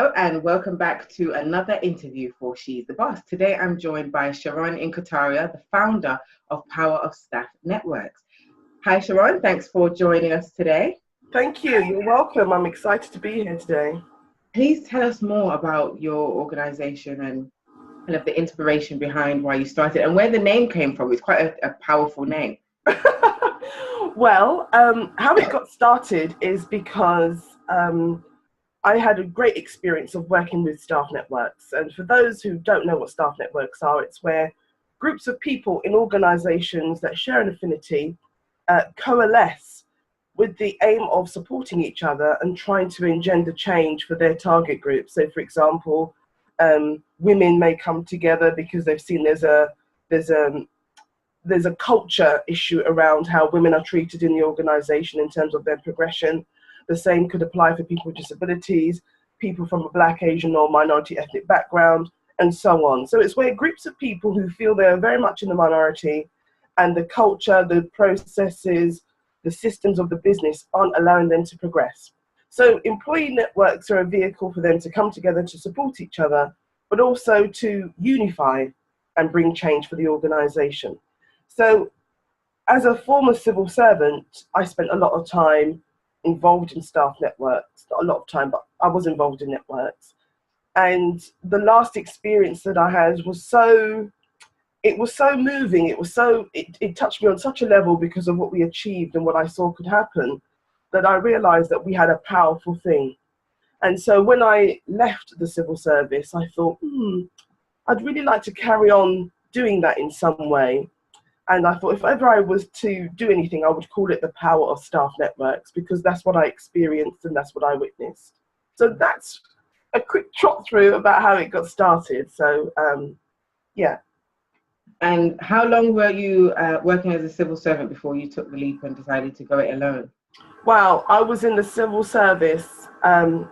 Hello and welcome back to another interview for She's the Boss. Today I'm joined by Cherron Inko-Tariah, the founder of Power of Staff Networks. Hi Cherron, thanks for joining us today. Thank you, you're welcome. I'm excited to be here today. Please tell us more about your organization and kind of the inspiration behind why you started and where the name came from. It's quite a powerful name. Well, how it got started is because I had a great experience of working with staff networks. And for those who don't know what staff networks are, it's where groups of people in organizations that share an affinity coalesce with the aim of supporting each other and trying to engender change for their target group. So for example, women may come together because they've seen there's a culture issue around how women are treated in the organization in terms of their progression. The same could apply for people with disabilities, people from a Black, Asian or minority ethnic background, and so on. So it's where groups of people who feel they're very much in the minority and the culture, the processes, the systems of the business aren't allowing them to progress. So employee networks are a vehicle for them to come together to support each other, but also to unify and bring change for the organization. So as a former civil servant, I spent a lot of time involved in staff networks, not a lot of time, but I was involved in networks. And the last experience that I had was so moving. It touched me on such a level because of what we achieved and what I saw could happen, that I realized that we had a powerful thing. And so when I left the civil service, I thought, I'd really like to carry on doing that in some way. And I thought if ever I was to do anything, I would call it the Power of Staff Networks, because that's what I experienced and that's what I witnessed. So that's a quick trot through about how it got started. So, yeah. And how long were you working as a civil servant before you took the leap and decided to go it alone? Wow, I was in the civil service for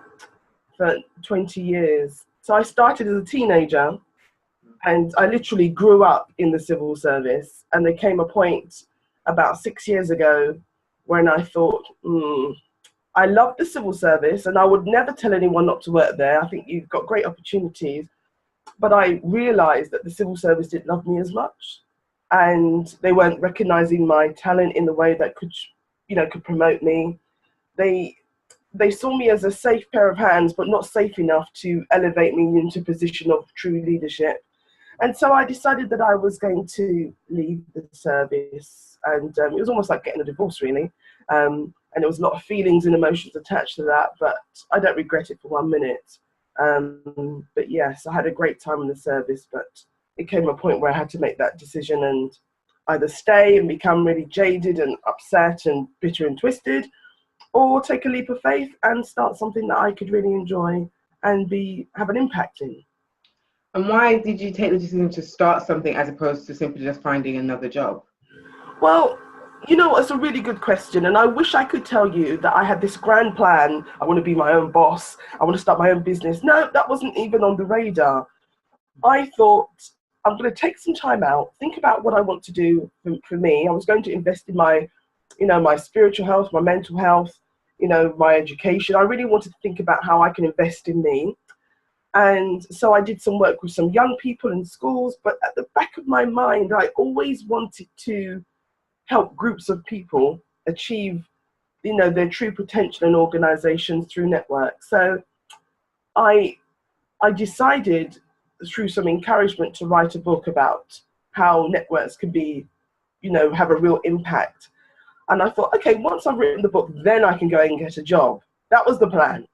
20 years. So I started as a teenager. And I literally grew up in the civil service, and there came a point about 6 years ago when I thought, I love the civil service and I would never tell anyone not to work there. I think you've got great opportunities, but I realized that the civil service didn't love me as much, and they weren't recognizing my talent in the way that could promote me. They saw me as a safe pair of hands, but not safe enough to elevate me into a position of true leadership. And so I decided that I was going to leave the service, and it was almost like getting a divorce, really. And there was a lot of feelings and emotions attached to that, but I don't regret it for 1 minute. But yes, I had a great time in the service, but it came a point where I had to make that decision and either stay and become really jaded and upset and bitter and twisted, or take a leap of faith and start something that I could really enjoy and have an impact in. And why did you take the decision to start something as opposed to simply just finding another job? Well, it's a really good question. And I wish I could tell you that I had this grand plan. I want to be my own boss. I want to start my own business. No, that wasn't even on the radar. I thought, I'm going to take some time out, think about what I want to do for me. I was going to invest in my spiritual health, my mental health, my education. I really wanted to think about how I can invest in me. And so I did some work with some young people in schools, but at the back of my mind, I always wanted to help groups of people achieve, their true potential in organizations through networks. So I decided through some encouragement to write a book about how networks can be, have a real impact. And I thought, okay, once I've written the book, then I can go and get a job. That was the plan.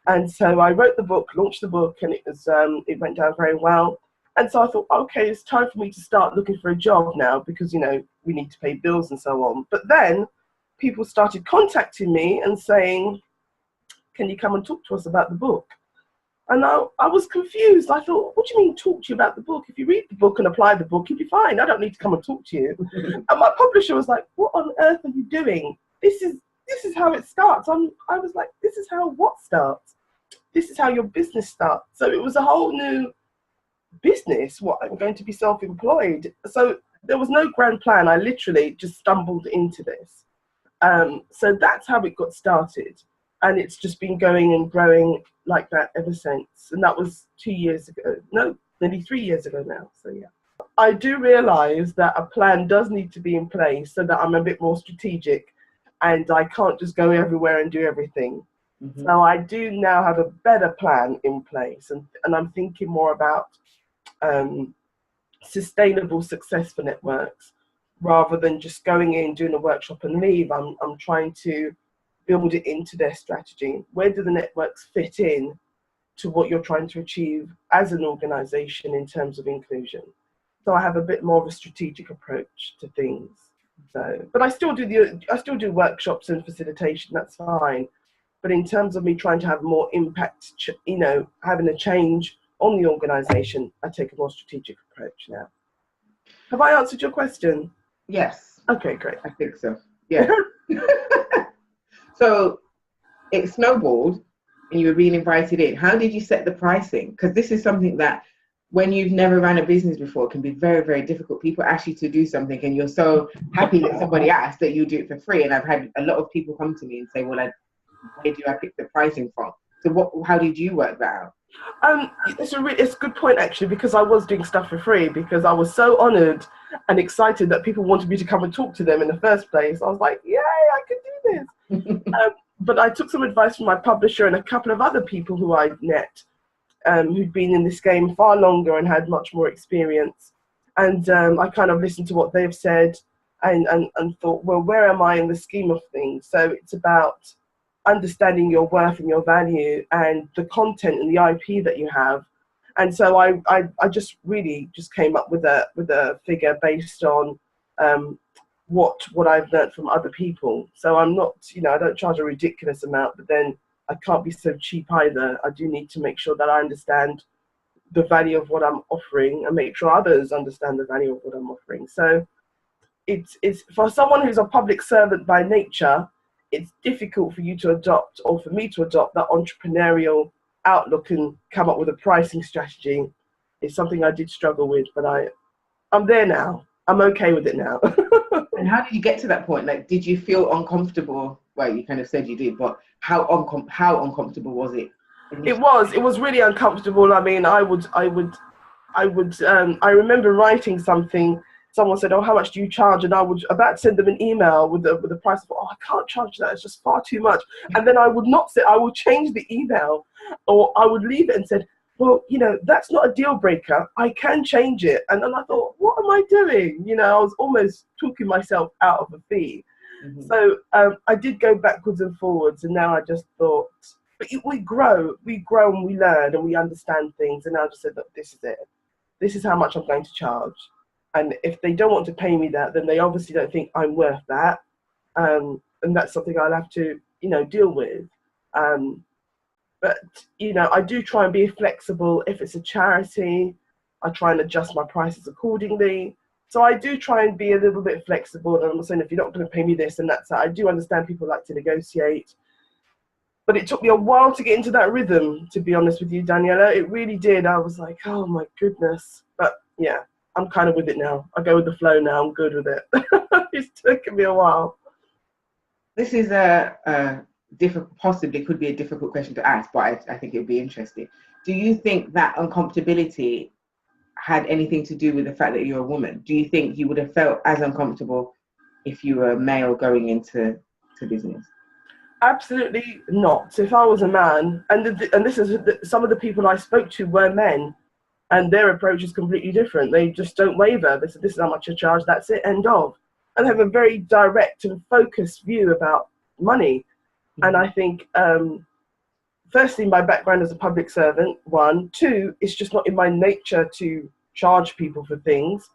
And so I wrote the book, launched the book, and it went down very well. And so I thought, okay, it's time for me to start looking for a job now because, we need to pay bills and so on. But then people started contacting me and saying, can you come and talk to us about the book? And I was confused. I thought, what do you mean talk to you about the book? If you read the book and apply the book, you'll be fine. I don't need to come and talk to you. And my publisher was like, what on earth are you doing? This is how it starts. I was like, this is how what starts? This is how your business starts. So it was a whole new business. What, I'm going to be self-employed. So there was no grand plan. I literally just stumbled into this. So that's how it got started. And it's just been going and growing like that ever since. And that was 2 years ago. No, nearly 3 years ago now. So yeah. I do realize that a plan does need to be in place so that I'm a bit more strategic and I can't just go everywhere and do everything. Mm-hmm. So I do now have a better plan in place, and I'm thinking more about sustainable success for networks rather than just going in, doing a workshop and leave. I'm trying to build it into their strategy. Where do the networks fit in to what you're trying to achieve as an organization in terms of inclusion? So I have a bit more of a strategic approach to things. So, but I still do workshops and facilitation. That's fine. But in terms of me trying to have more impact, having a change on the organization, I take a more strategic approach now. Have I answered your question? Yes. Okay, great. I think so. Yeah. So it snowballed and you were being invited in. How did you set the pricing? Because this is something that when you've never run a business before, it can be very, very difficult. People ask you to do something and you're so happy that somebody asked that you do it for free. And I've had a lot of people come to me and say, well, where do I pick the pricing from? So how did you work that out? It's a good point, actually, because I was doing stuff for free because I was so honoured and excited that people wanted me to come and talk to them in the first place. I was like, yay, I can do this. But I took some advice from my publisher and a couple of other people who I'd met who'd been in this game far longer and had much more experience. And I kind of listened to what they've said and thought, well, where am I in the scheme of things? So it's about understanding your worth and your value and the content and the IP that you have. And so I just really just came up with a figure based on what I've learned from other people. So I'm not, I don't charge a ridiculous amount, but then I can't be so cheap either. I do need to make sure that I understand the value of what I'm offering and make sure others understand the value of what I'm offering. So it's for someone who's a public servant by nature, it's difficult for you to adopt, or for me to adopt, that entrepreneurial outlook and come up with a pricing strategy. It's something I did struggle with, but I'm there now. I'm okay with it now. And how did you get to that point? Like, did you feel uncomfortable? Well, you kind of said you did, but how uncomfortable was it? It was really uncomfortable. I mean, I remember writing something. Someone said, oh, how much do you charge? And I was about to send them an email with the price of, oh, I can't charge that. It's just far too much. And then I would not say, I would change the email, or I would leave it and said, well, that's not a deal breaker. I can change it. And then I thought, what am I doing? I was almost talking myself out of a fee. Mm-hmm. So I did go backwards and forwards. And now I just thought, but we grow and we learn and we understand things. And I just said, look, this is it. This is how much I'm going to charge. And if they don't want to pay me that, then they obviously don't think I'm worth that. And that's something I'll have to, deal with. But, I do try and be flexible. If it's a charity, I try and adjust my prices accordingly. So I do try and be a little bit flexible. And I'm not saying if you're not going to pay me this and that's that. I do understand people like to negotiate. But it took me a while to get into that rhythm, to be honest with you, Daniela. It really did. I was like, oh, my goodness. But, yeah. I'm kind of with it now. I go with the flow now. I'm good with it. It's taken me a while. This is possibly could be a difficult question to ask, but I think it would be interesting. Do you think that uncomfortability had anything to do with the fact that you're a woman? Do you think you would have felt as uncomfortable if you were a male going into business? Absolutely not. If I was a man, and this is some of the people I spoke to were men, and their approach is completely different. They just don't waver. They said, this is how much I charge, that's it, end of. And they have a very direct and focused view about money. Mm-hmm. And I think, firstly, my background as a public servant, 1. 2, it's just not in my nature to charge people for things.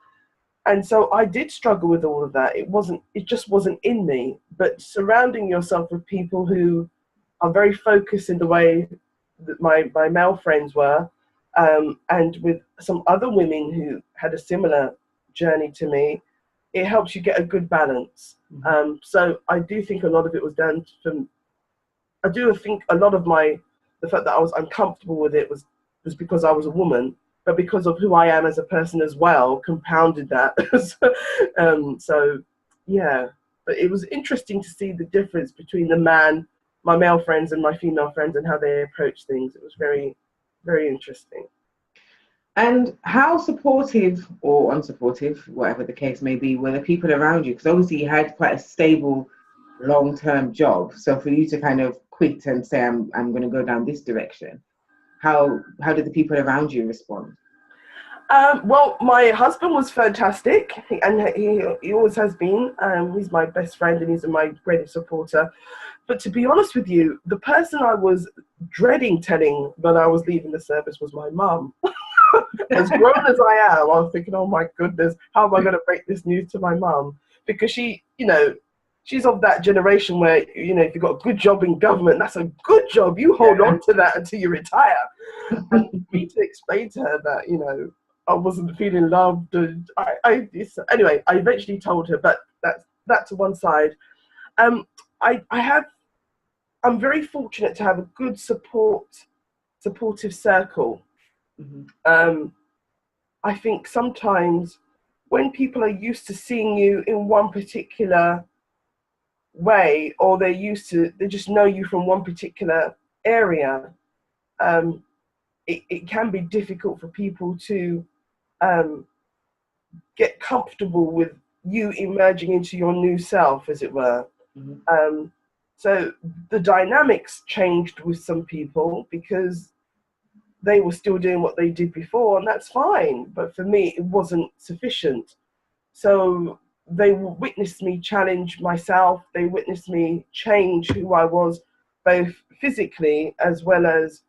And so I did struggle with all of that. It just wasn't in me. But surrounding yourself with people who are very focused in the way that my male friends were, and with some other women who had a similar journey to me, it helps you get a good balance. Mm-hmm. So I do think a lot of it was down from, I do think a lot of the fact that I was uncomfortable with it was because I was a woman, but because of who I am as a person as well, compounded that. So yeah, but it was interesting to see the difference between the man my male friends and my female friends and how they approach things. It was very, very interesting. And how supportive or unsupportive, whatever the case may be, were the people around you? Because obviously you had quite a stable, long-term job. So for you to kind of quit and say, I'm going to go down this direction, how did the people around you respond? Well, my husband was fantastic, and he always has been. He's my best friend and he's my greatest supporter. But to be honest with you, the person I was dreading telling that I was leaving the service was my mum. As grown as I am, I was thinking, oh my goodness, how am I going to break this news to my mum? Because she, she's of that generation where, if you've got a good job in government, that's a good job. You hold on to that until you retire. And for me to explain to her that, I wasn't feeling loved. And anyway, I eventually told her, but that's to one side. I'm very fortunate to have a good supportive circle. Mm-hmm. I think sometimes when people are used to seeing you in one particular way, or they just know you from one particular area, it can be difficult for people to get comfortable with you emerging into your new self, as it were. Mm-hmm. So the dynamics changed with some people because they were still doing what they did before, and that's fine. But for me, it wasn't sufficient. So they witnessed me challenge myself. They witnessed me change who I was, both physically as well as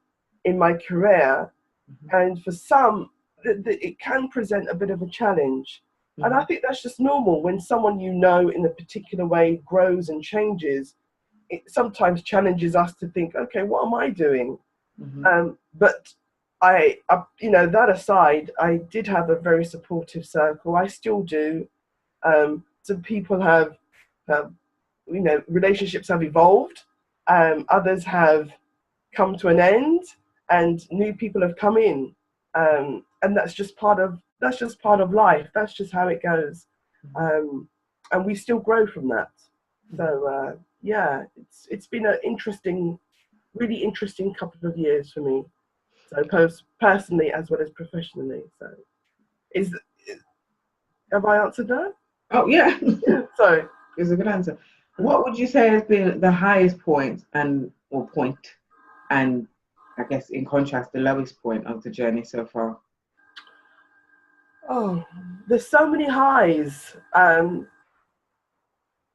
in my career. Mm-hmm. And for some, it can present a bit of a challenge. Mm-hmm. And I think that's just normal. When someone in a particular way grows and changes, it sometimes challenges us to think, okay, what am I doing? Mm-hmm. But that aside, I did have a very supportive circle. I still do. Some people have relationships have evolved. Others have come to an end, and new people have come in. And that's just part of life. That's just how it goes. And we still grow from that. So it's been an really interesting couple of years for me. So personally as well as professionally. So have I answered that? Oh yeah. Sorry. It's a good answer. What would you say has been the highest point and I guess in contrast the lowest point of the journey so far? Oh, there's so many highs.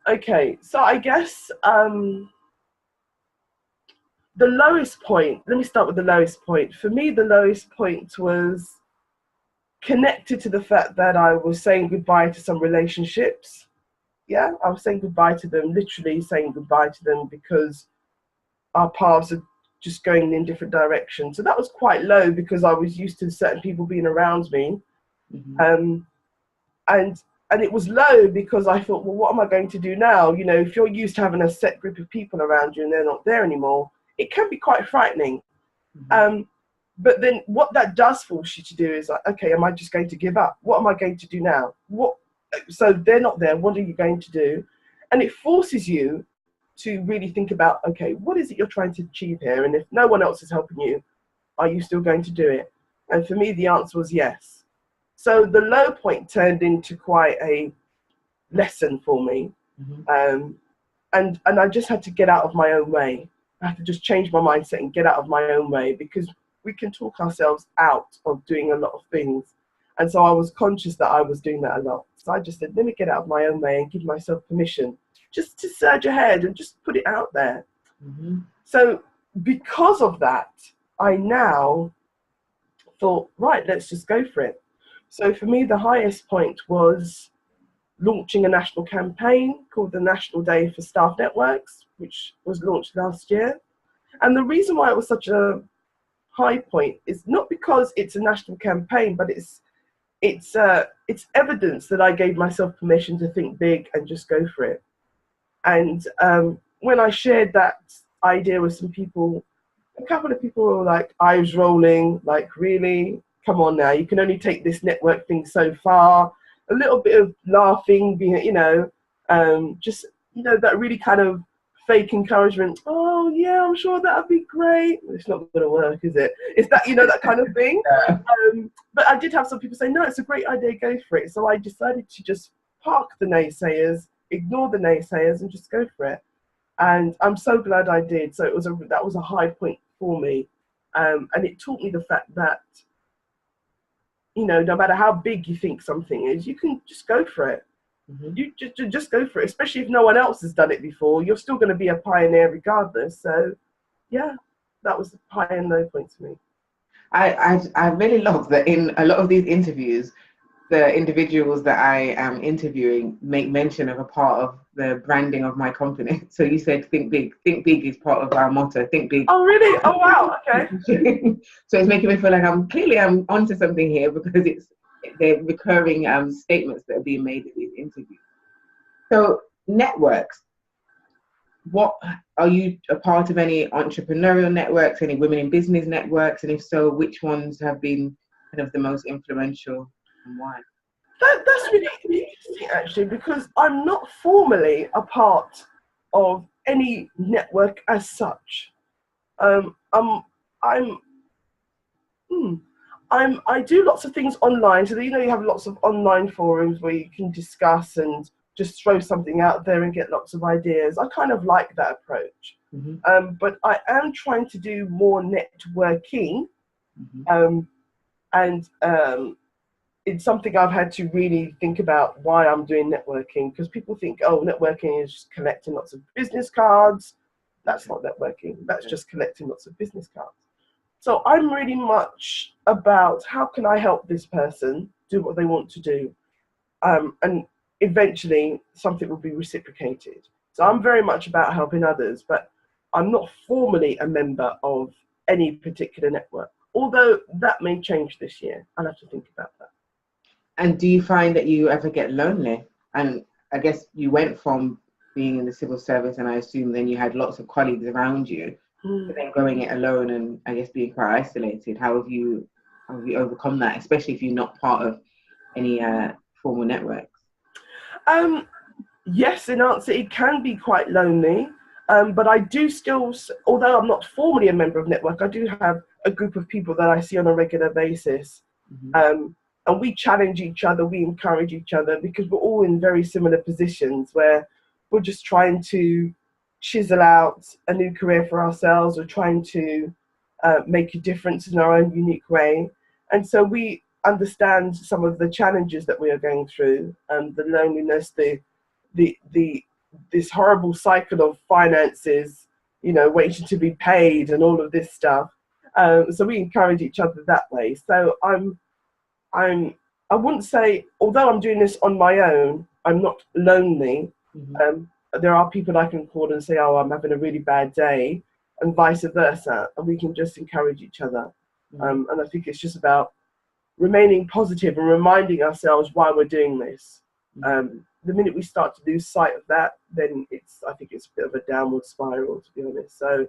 Okay, so I guess the lowest point, let me start with the lowest point. For me, the lowest point was connected to the fact that I was saying goodbye to some relationships. Yeah, I was saying goodbye to them, literally saying goodbye to them because our paths are just going in different directions. So that was quite low because I was used to certain people being around me. Mm-hmm. And it was low because I thought, well, what am I going to do now? If you're used to having a set group of people around you and they're not there anymore, it can be quite frightening. Mm-hmm. But then what that does force you to do is like, okay, am I just going to give up? What am I going to do now? So they're not there. What are you going to do? And it forces you to really think about, okay, what is it you're trying to achieve here? And if no one else is helping you, are you still going to do it? And for me, the answer was yes. So the low point turned into quite a lesson for me. Mm-hmm. And I just had to get out of my own way. I had to just change my mindset and get out of my own way, because we can talk ourselves out of doing a lot of things. And so I was conscious that I was doing that a lot. So I just said, let me get out of my own way and give myself permission just to surge ahead and just put it out there. Mm-hmm. So because of that, I now thought, right, let's just go for it. So for me, the highest point was launching a national campaign called the National Day for Staff Networks, which was launched last year. And the reason why it was such a high point is not because it's a national campaign, but it's evidence that I gave myself permission to think big and just go for it. And when I shared that idea with some people, a couple of people were like eyes rolling, like, really? Come on now, you can only take this network thing so far. A little bit of laughing, that really kind of fake encouragement. Oh, oh yeah, I'm sure that'd be great. It's not going to work, is it? It's that, that kind of thing. Yeah. But I did have some people say, no, it's a great idea, go for it. So I decided to just park the naysayers, ignore the naysayers, and just go for it. And I'm so glad I did. So that was a high point for me. And it taught me the fact that, no matter how big you think something is, you can just go for it. Mm-hmm. You just go for it, especially if no one else has done it before. You're still going to be a pioneer regardless. So, yeah, that was the high and low point to me. I really love that in a lot of these interviews, the individuals that I am interviewing make mention of a part of the branding of my company. So you said, think big. Think big is part of our motto. Think big. Oh, really? Oh, wow. Okay. So it's making me feel like I'm onto something here, because they're recurring statements that are being made in these interviews. So networks. What are you a part of? Any entrepreneurial networks? Any women in business networks? And if so, which ones have been kind of the most influential? And why? That's really interesting, actually, because I'm not formally a part of any network as such. I do lots of things online. So you have lots of online forums where you can discuss and just throw something out there and get lots of ideas. I kind of like that approach. Mm-hmm. But I am trying to do more networking. Mm-hmm. It's something I've had to really think about why I'm doing networking, because people think, oh, networking is just collecting lots of business cards. That's not networking. That's just collecting lots of business cards. So I'm really much about how can I help this person do what they want to do, and eventually something will be reciprocated. So I'm very much about helping others, but I'm not formally a member of any particular network, although that may change this year. I'll have to think about that. And do you find that you ever get lonely? And I guess you went from being in the civil service, and I assume then you had lots of colleagues around you, but then going it alone and I guess being quite isolated. How have you overcome that, especially if you're not part of any formal networks? Yes, in answer, it can be quite lonely. But I do still, although I'm not formally a member of network, I do have a group of people that I see on a regular basis. Mm-hmm. And we challenge each other, we encourage each other, because we're all in very similar positions where we're just trying to chisel out a new career for ourselves, or trying to make a difference in our own unique way. And so we understand some of the challenges that we are going through, and the loneliness, this horrible cycle of finances, waiting to be paid and all of this stuff. So we encourage each other that way. So I wouldn't say, although I'm doing this on my own, I'm not lonely. Mm-hmm. There are people I can call and say, oh, I'm having a really bad day, and vice versa. And we can just encourage each other. Mm-hmm. And I think it's just about remaining positive and reminding ourselves why we're doing this. Mm-hmm. The minute we start to lose sight of that, then I think it's a bit of a downward spiral, to be honest. So,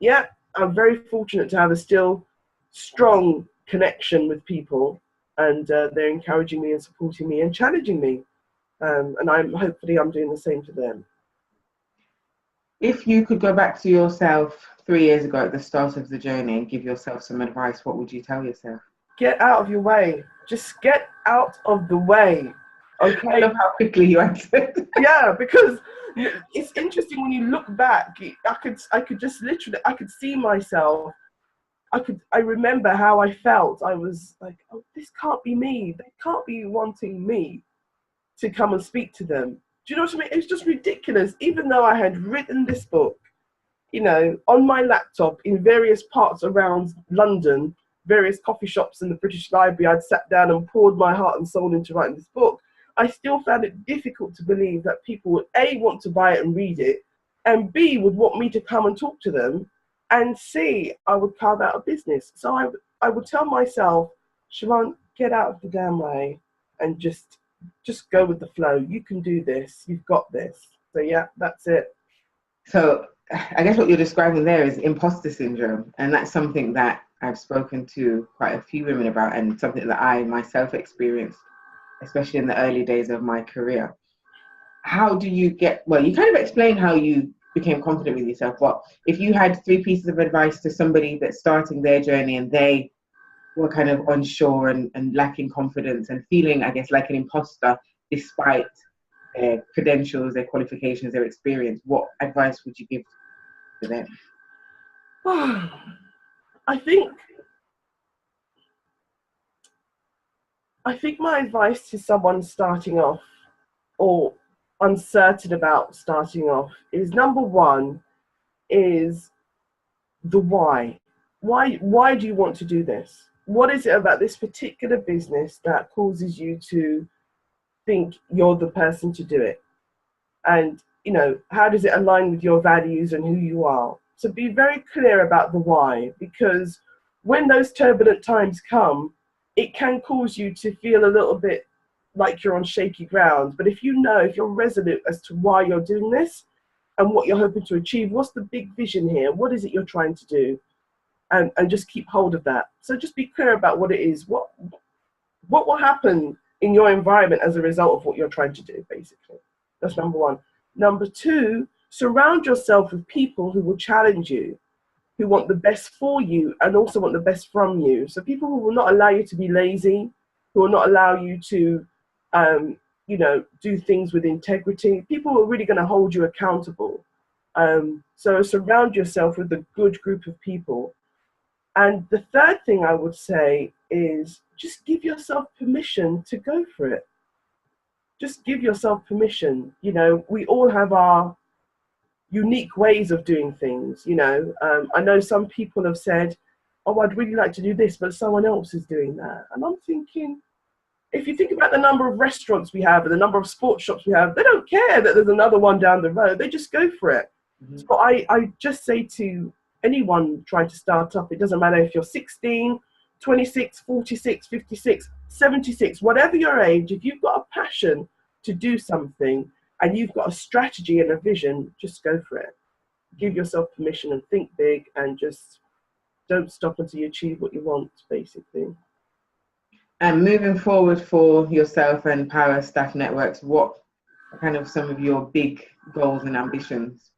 yeah, I'm very fortunate to have a still strong connection with people, and they're encouraging me and supporting me and challenging me. And hopefully I'm doing the same to them. If you could go back to yourself 3 years ago at the start of the journey and give yourself some advice, what would you tell yourself? Get out of your way. Just get out of the way. Okay. I love how quickly you answered. Yeah, because it's interesting when you look back. I could just literally, I could see myself. I remember how I felt. I was like, oh, this can't be me. They can't be wanting me to come and speak to them. Do you know what I mean? It's just ridiculous. Even though I had written this book, on my laptop in various parts around London, various coffee shops in the British Library, I'd sat down and poured my heart and soul into writing this book. I still found it difficult to believe that people would A, want to buy it and read it, and B, would want me to come and talk to them, and C, I would carve out a business. So I would tell myself, Cherron, get out of the damn way and just go with the flow. You can do this. You've got this. So yeah, that's it. So I guess what you're describing there is imposter syndrome, and that's something that I've spoken to quite a few women about, and something that I myself experienced, especially in the early days of my career. How do you you kind of explain how you became confident with yourself. But if you had 3 pieces of advice to somebody that's starting their journey and they were kind of unsure and lacking confidence and feeling, I guess, like an imposter despite their credentials, their qualifications, their experience, what advice would you give to them? I think my advice to someone starting off or uncertain about starting off is, number one is the why. Why do you want to do this? What is it about this particular business that causes you to think you're the person to do it? And, you know, how does it align with your values and who you are? So be very clear about the why, because when those turbulent times come, it can cause you to feel a little bit like you're on shaky ground. But if you're resolute as to why you're doing this and what you're hoping to achieve, what's the big vision here? What is it you're trying to do? And just keep hold of that. So just be clear about what it is. What will happen in your environment as a result of what you're trying to do, basically. That's number one. Number two, surround yourself with people who will challenge you, who want the best for you and also want the best from you. So people who will not allow you to be lazy, who will not allow you to, do things with integrity. People who are really going to hold you accountable. So surround yourself with a good group of people. And the third thing I would say is just give yourself permission to go for it. Just give yourself permission. You know, we all have our unique ways of doing things. You know, I know some people have said, oh, I'd really like to do this, but someone else is doing that. And I'm thinking, if you think about the number of restaurants we have and the number of sports shops we have, they don't care that there's another one down the road. They just go for it. Mm-hmm. So I just say to anyone trying to start up, it doesn't matter if you're 16, 26, 46, 56, 76, whatever your age, if you've got a passion to do something and you've got a strategy and a vision, just go for it. Give yourself permission and think big and just don't stop until you achieve what you want, basically. And moving forward for yourself and Power Staff Networks, what are kind of some of your big goals and ambitions?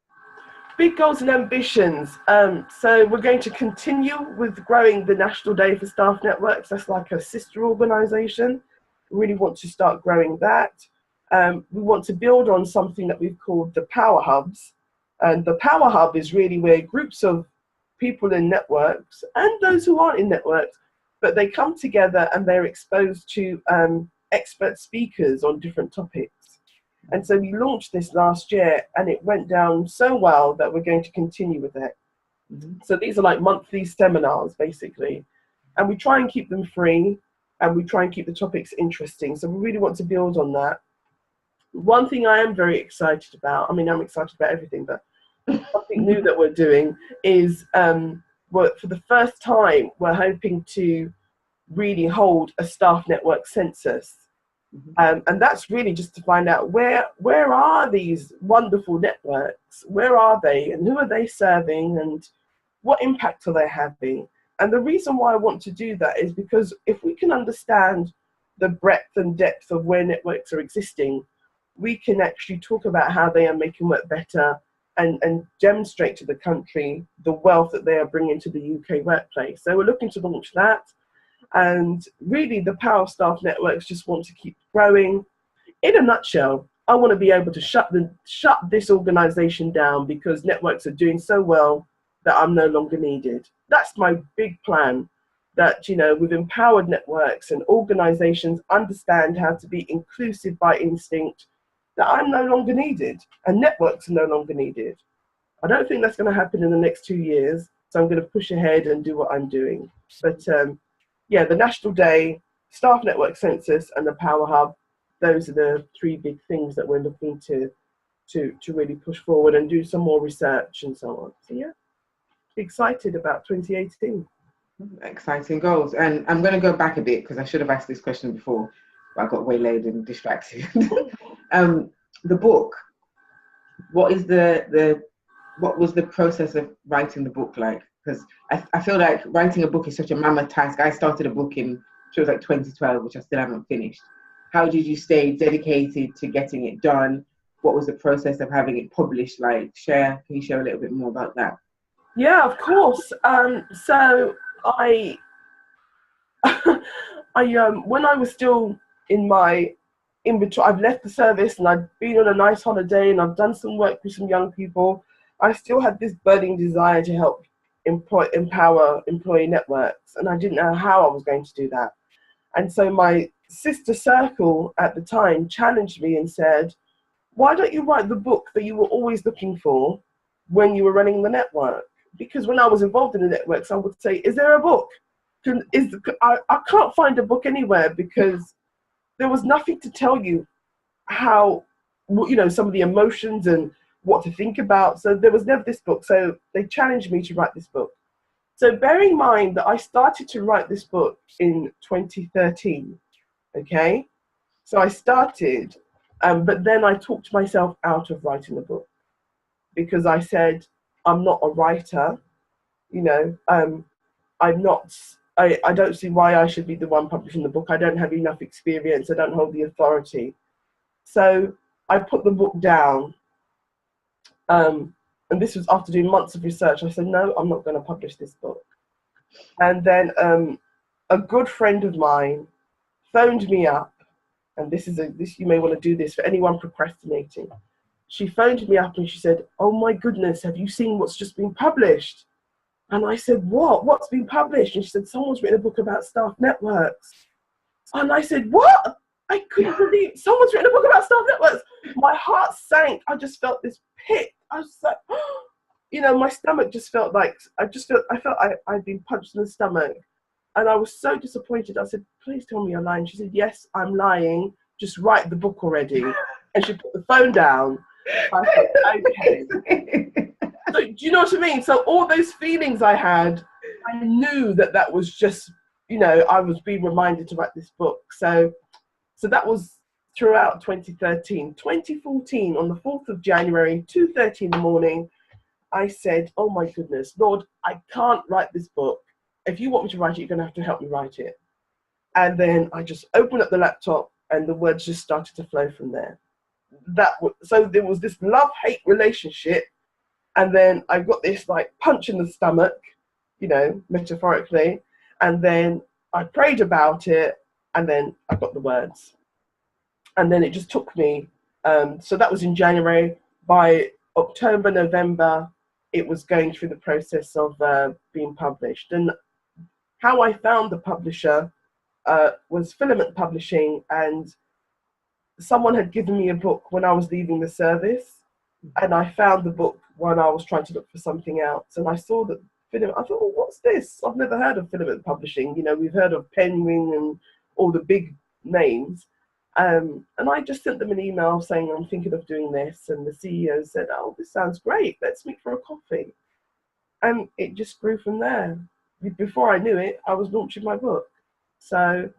Big goals and ambitions. So we're going to continue with growing the National Day for Staff Networks. That's like a sister organisation. We really want to start growing that. We want to build on something that we've called the Power Hubs. And the Power Hub is really where groups of people in networks and those who aren't in networks, but they come together and they're exposed to expert speakers on different topics. And so we launched this last year and it went down so well that we're going to continue with it. Mm-hmm. So these are like monthly seminars, basically. And we try and keep them free and we try and keep the topics interesting. So we really want to build on that. One thing I am very excited about, I mean, I'm excited about everything, but something new that we're doing is for the first time, we're hoping to really hold a staff network census. Mm-hmm. And that's really just to find out where are these wonderful networks? Where are they and who are they serving and what impact are they having? And the reason why I want to do that is because if we can understand the breadth and depth of where networks are existing, we can actually talk about how they are making work better and demonstrate to the country the wealth that they are bringing to the UK workplace. So we're looking to launch that. And really the Power Staff Networks just want to keep growing. In a nutshell, I want to be able to shut this organisation down because networks are doing so well that I'm no longer needed. That's my big plan, that, you know, with empowered networks and organisations understand how to be inclusive by instinct, that I'm no longer needed and networks are no longer needed. I don't think that's going to happen in the next 2 years, so I'm going to push ahead and do what I'm doing. But yeah, the National Day, Staff Network Census and the Power Hub, those are the 3 big things that we're looking to really push forward and do some more research and so on. So yeah, excited about 2018. Exciting goals. And I'm going to go back a bit because I should have asked this question before, but I got waylaid and distracted. The book, what was the process of writing the book like? Because I feel like writing a book is such a mammoth task. I started a book in, it was like 2012, which I still haven't finished. How did you stay dedicated to getting it done? what was the process of having it published like? Can you share a little bit more about that? Yeah, of course. So I, when I was still in between, I've left the service and I've been on a nice holiday and I've done some work with some young people. I still had this burning desire to help empower employee networks, and I didn't know how I was going to do that. And so my sister circle at the time challenged me and said, why don't you write the book that you were always looking for when you were running the network? Because when I was involved in the networks, I would say, is there a book? I can't find a book anywhere, because there was nothing to tell you how, some of the emotions and what to think about. So there was never this book. So they challenged me to write this book. So bearing in mind that I started to write this book in 2013, okay? So I started, but then I talked myself out of writing the book, because I said, I'm not a writer, I don't see why I should be the one publishing the book. I don't have enough experience. I don't hold the authority. So I put the book down. And this was after doing months of research. I said, no, I'm not going to publish this book. And then a good friend of mine phoned me up. And this you may want to do this for anyone procrastinating. She phoned me up and she said, oh my goodness, have you seen what's just been published? And I said, what? What's been published? And she said, someone's written a book about staff networks. And I said, what? I couldn't believe someone's written a book about staff networks. My heart sank. I just felt this pit. I was like, my stomach just felt like, I felt I'd been punched in the stomach. And I was so disappointed. I said, please tell me you're lying. She said, yes, I'm lying. Just write the book already. And she put the phone down. I said, okay. So, do you know what I mean? So all those feelings I had, I knew that was just, I was being reminded to write this book. So that was throughout 2013. 2014, on the 4th of January, 2:30 in the morning, I said, oh my goodness, Lord, I can't write this book. If you want me to write it, you're going to have to help me write it. And then I just opened up the laptop and the words just started to flow from there. So there was this love-hate relationship. And then I got this like punch in the stomach, metaphorically. And then I prayed about it, and then I got the words. And then it just took me, so that was in January. By October, November, it was going through the process of being published. And how I found the publisher was Filament Publishing, and someone had given me a book when I was leaving the service. And I found the book when I was trying to look for something else. And I saw that Filament, I thought, oh, what's this? I've never heard of Filament Publishing. We've heard of Penguin and all the big names. And I just sent them an email saying, I'm thinking of doing this. And the CEO said, oh, this sounds great. Let's meet for a coffee. And it just grew from there. Before I knew it, I was launching my book. So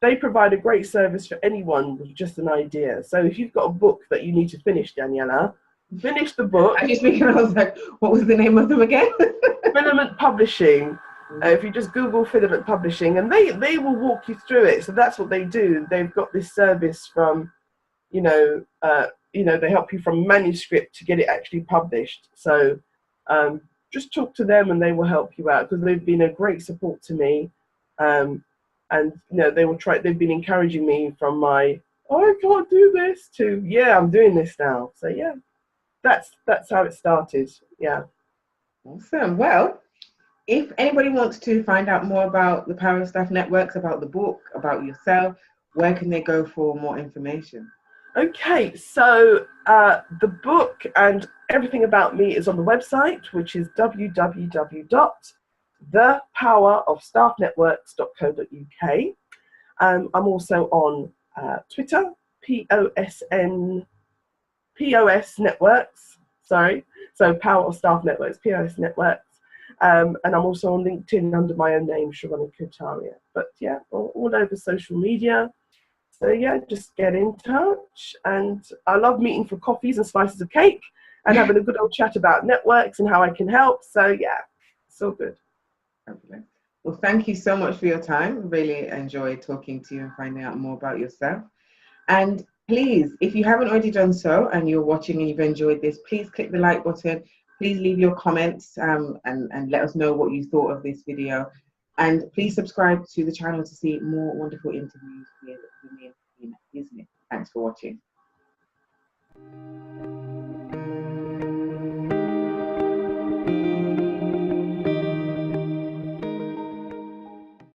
they provide a great service for anyone with just an idea. So if you've got a book that you need to finish, Daniela, finish the book. I was like, what was the name of them again? Filament Publishing. If you just Google Filament Publishing, and they will walk you through it. So that's what they do. They've got this service from, they help you from manuscript to get it actually published. So just talk to them and they will help you out, because they've been a great support to me. And they've been encouraging me from my, oh, I can't do this, to, yeah, I'm doing this now. So yeah, that's how it started. Yeah. Awesome. Well, if anybody wants to find out more about the Power of Staff Networks, about the book, about yourself, where can they go for more information? Okay, so the book and everything about me is on the website, which is www.thepowerofstaffnetworks.co.uk. I'm also on Twitter, POS Networks, sorry. So Power of Staff Networks, POS Networks. And I'm also on LinkedIn under my own name, Cherron Inko-Tariah. But yeah, all over social media. So yeah, just get in touch. And I love meeting for coffees and slices of cake and having a good old chat about networks and how I can help. So yeah, it's all good. Okay. Well, thank you so much for your time. Really enjoyed talking to you and finding out more about yourself. And Please, if you haven't already done so and you're watching and you've enjoyed this, please click the like button. Please leave your comments and let us know what you thought of this video. And please subscribe to the channel to see more wonderful interviews with women in business. Thanks for watching.